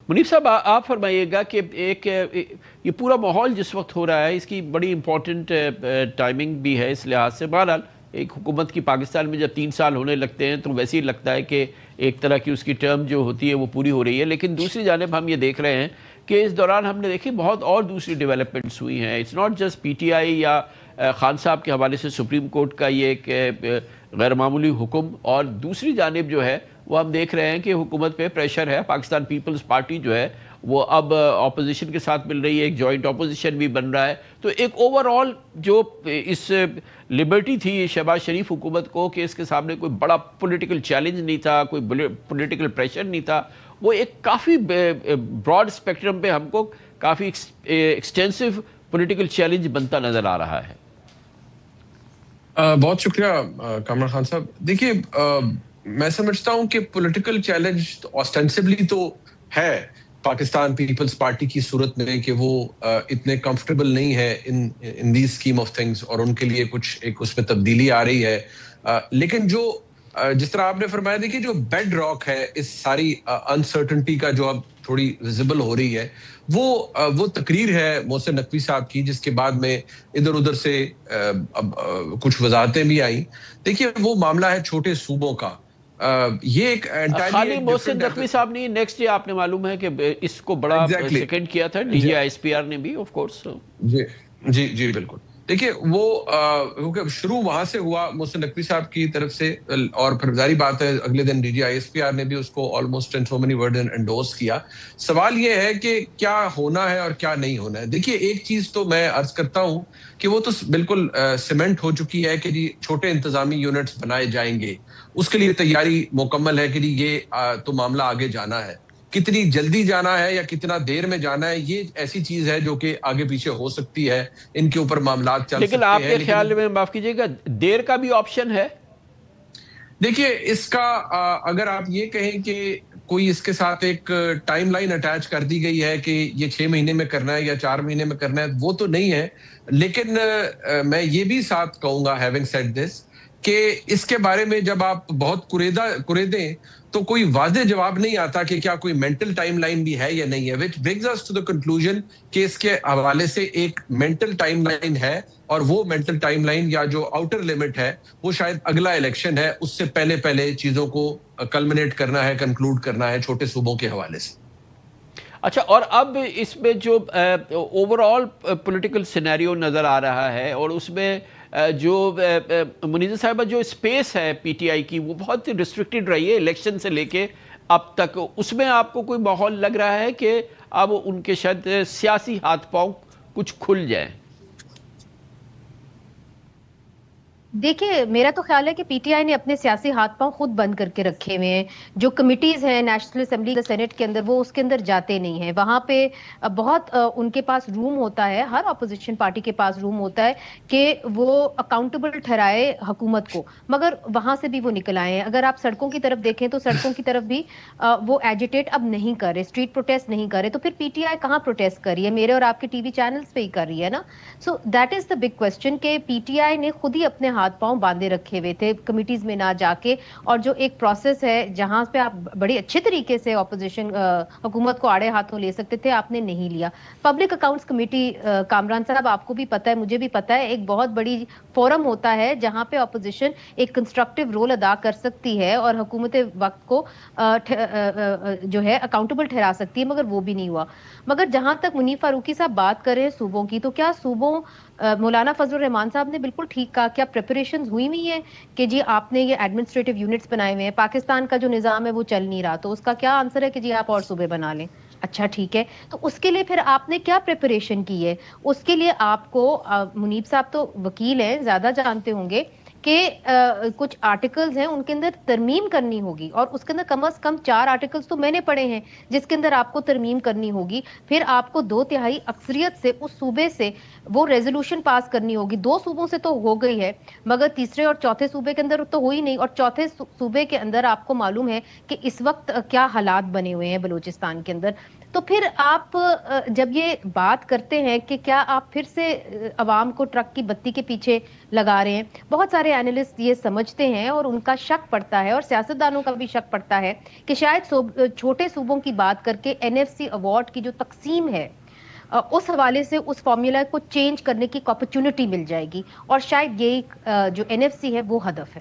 منیب صاحب آپ فرمائیے گا کہ یہ پورا ماحول جس وقت ہو رہا ہے اس کی بڑی امپورٹنٹ ٹائمنگ بھی ہے اس لحاظ سے. بہرحال ایک حکومت کی پاکستان میں جب 3 سال ہونے لگتے ہیں تو ویسے ہی لگتا ہے کہ ایک طرح کی اس کی ٹرم جو ہوتی ہے وہ پوری ہو رہی ہے. لیکن دوسری جانب ہم یہ دیکھ رہے ہیں کہ اس دوران ہم نے دیکھی بہت اور دوسری ڈیولپمنٹس ہوئی ہیں. It's not just P T I یا خان صاحب کے حوالے سے سپریم کورٹ کا یہ ایک غیر معمولی حکم, اور دوسری جانب جو ہے وہ ہم دیکھ رہے ہیں کہ حکومت پہ پریشر ہے. پاکستان پیپلز پارٹی جو ہے وہ اب اپوزیشن کے ساتھ مل رہی ہے, ایک جوائنٹ اپوزیشن بھی بن رہا ہے. تو ایک اوور آل جو اس لبرٹی تھی شہباز شریف حکومت کو کہ اس کے سامنے کوئی بڑا پولیٹیکل چیلنج نہیں تھا, کوئی پولیٹیکل پریشر نہیں تھا, وہ ایک کافی براڈ اسپیکٹرم پہ ہم کو کافی ایکسٹینسو پولیٹیکل چیلنج بنتا نظر آ رہا ہے. بہت شکریہ کامران خان صاحب. دیکھیے میں سمجھتا ہوں کہ پولیٹیکل چیلنج آسٹینسبلی تو ہے پاکستان پیپلز پارٹی کی صورت میں کہ وہ اتنے کمفرٹیبل نہیں ہے ان دی اسکیم آف تھنگز, اور ان کے لیے کچھ ایک اس میں تبدیلی آ رہی ہے. لیکن جو جس طرح آپ نے فرمایا, دیکھیے جو بیڈ راک ہے اس ساری انسرٹنٹی کا جو اب تھوڑی ویزیبل ہو رہی ہے وہ تقریر ہے محسن نقوی صاحب کی, جس کے بعد میں ادھر ادھر سے کچھ وضاحتیں بھی آئیں. دیکھیے وہ معاملہ ہے چھوٹے صوبوں کا. یہ ایک خالی محسن نقوی صاحب نے نیکسٹ ڈے آپ نے معلوم ہے کہ اس کو بڑا سیکنڈ کیا تھا D G I S P R نے بھی آف کورس. جی بالکل. دیکھیے وہ شروع وہاں سے ہوا محسن نقوی صاحب کی طرف سے, اور پھر ظاہری بات ہے اگلے دن D G I S P R نے بھی اس کو almost in so many word endorse کیا. سوال یہ ہے کہ کیا ہونا ہے اور کیا نہیں ہونا ہے. دیکھیے ایک چیز تو میں عرض کرتا ہوں کہ وہ تو بالکل سیمنٹ ہو چکی ہے کہ جی چھوٹے انتظامی یونٹس بنائے جائیں گے, اس کے لیے تیاری مکمل ہے کہ جی یہ تو معاملہ آگے جانا ہے. کتنی جلدی جانا ہے یا کتنا دیر میں جانا ہے یہ ایسی چیز ہے جو کہ آگے پیچھے ہو سکتی ہے, ان کے اوپر معاملات چل سکتے ہیں. لیکن آپ کے خیال میں معاف کیجیے گا دیر کا بھی آپشن ہے؟ دیکھیے اس کا اگر آپ یہ کہیں کہ کوئی اس کے ساتھ ایک ٹائم لائن اٹیچ کر دی گئی ہے کہ یہ 6 مہینے میں کرنا ہے یا 4 مہینے میں کرنا ہے, وہ تو نہیں ہے. لیکن میں یہ بھی ساتھ کہوں گا ہیونگ سیڈ دس کہ اس کے بارے میں جب آپ بہت قریدیں تو کوئی واضح جواب نہیں آتا کہ کیا کوئی مینٹل ٹائم لائن بھی ہے یا نہیں ہے, which brings us to the conclusion کہ اس کے حوالے سے ایک مینٹل ٹائم لائن ہے, اور وہ مینٹل ٹائم لائن یا جو آؤٹر لمٹ ہے وہ شاید اگلا الیکشن ہے, اس سے پہلے چیزوں کو کلمنیٹ کرنا ہے, کنکلوڈ کرنا ہے چھوٹے صوبوں کے حوالے سے. اچھا, اور اب اس میں جو اوور آل پولیٹیکل سینیریو نظر آ رہا ہے, اور اس میں جو منیزہ صاحبہ جو اسپیس ہے پی ٹی آئی کی وہ بہت ریسٹرکٹڈ رہی ہے الیکشن سے لے کے اب تک, اس میں آپ کو کوئی ماحول لگ رہا ہے کہ اب ان کے شاید سیاسی ہاتھ پاؤں کچھ کھل جائیں؟ دیکھیے میرا تو خیال ہے کہ پی ٹی آئی نے اپنے سیاسی ہاتھ پاؤں خود بند کر کے رکھے ہوئے ہیں. جو کمیٹیز ہیں نیشنل اسمبلی کا سینٹ کے اندر وہ اس کے اندر جاتے نہیں ہیں. وہاں پہ بہت ان کے پاس روم ہوتا ہے, ہر اپوزیشن پارٹی کے پاس روم ہوتا ہے کہ وہ اکاؤنٹیبل ٹھہرائے حکومت کو, مگر وہاں سے بھی وہ نکل آئے ہیں. اگر آپ سڑکوں کی طرف دیکھیں تو سڑکوں کی طرف بھی وہ ایجیٹیٹ اب نہیں کر رہے, اسٹریٹ پروٹیسٹ نہیں کر رہے. تو پھر پی ٹی آئی کہاں پروٹیسٹ کر رہی ہے؟ میرے اور آپ کے ٹی وی چینلز پہ ہی کر رہی ہے نا. So that is the big question کہ پی ٹی آئی نے خود ہی اپنے ہاتھ پاؤں باندھے رکھے ہوئے تھے کمیٹیز میں نہ جا کے, اور جو ایک پروسیس ہے جہاں پہ آپ بڑی اچھے طریقے سے اپوزیشن حکومت کو آڑے ہاتھوں لے سکتے تھے, آپ نے نہیں لیا. پبلک اکاؤنٹس کمیٹی کامران صاحب آپ کو بھی پتہ ہے مجھے بھی پتہ ہے ایک بہت بڑی فورم ہوتا ہے جہاں پہ اپوزیشن ایک کنسٹرکٹیو رول ادا کر سکتی ہے اور حکومت وقت کو جو ہے اکاؤنٹیبل ٹھہرا سکتی ہے, مگر وہ بھی نہیں ہوا. مگر جہاں تک منیب فاروقی صاحب بات کر رہے ہیں صوبوں کی, تو کیا صوبوں مولانا فضل الرحمان صاحب نے بالکل ٹھیک کہا, کیا پریپریشنز ہوئی ہیں کہ جی آپ نے یہ ایڈمنسٹریٹو یونٹس بنائے ہوئے ہیں, پاکستان کا جو نظام ہے وہ چل نہیں رہا, تو اس کا کیا آنسر ہے کہ جی آپ اور صوبے بنا لیں. اچھا ٹھیک ہے, تو اس کے لیے پھر آپ نے کیا پریپریشن کی ہے؟ اس کے لیے آپ کو منیب صاحب تو وکیل ہیں, زیادہ جانتے ہوں گے کہ کچھ آرٹیکلز ہیں ان کے اندر ترمیم کرنی ہوگی, اور اس کے اندر کم از کم 4 آرٹیکلز تو میں نے پڑھے ہیں جس کے اندر آپ کو ترمیم کرنی ہوگی. پھر آپ کو 2/3 اکثریت سے اس صوبے سے وہ ریزولوشن پاس کرنی ہوگی. 2 صوبوں سے تو ہو گئی ہے, مگر تیسرے اور چوتھے صوبے کے اندر تو ہوئی نہیں, اور چوتھے صوبے کے اندر آپ کو معلوم ہے کہ اس وقت کیا حالات بنے ہوئے ہیں بلوچستان کے اندر. تو پھر آپ جب یہ بات کرتے ہیں کہ کیا آپ پھر سے عوام کو ٹرک کی بتی کے پیچھے لگا رہے ہیں, بہت سارے اینالسٹ یہ سمجھتے ہیں اور ان کا شک پڑتا ہے اور سیاستدانوں کا بھی شک پڑتا ہے کہ شاید چھوٹے صوبوں کی بات کر کے NFC ایوارڈ کی جو تقسیم ہے اس حوالے سے اس فارمولا کو چینج کرنے کی اپرچونٹی مل جائے گی، اور شاید یہی جو NFC ہے وہ ہدف ہے۔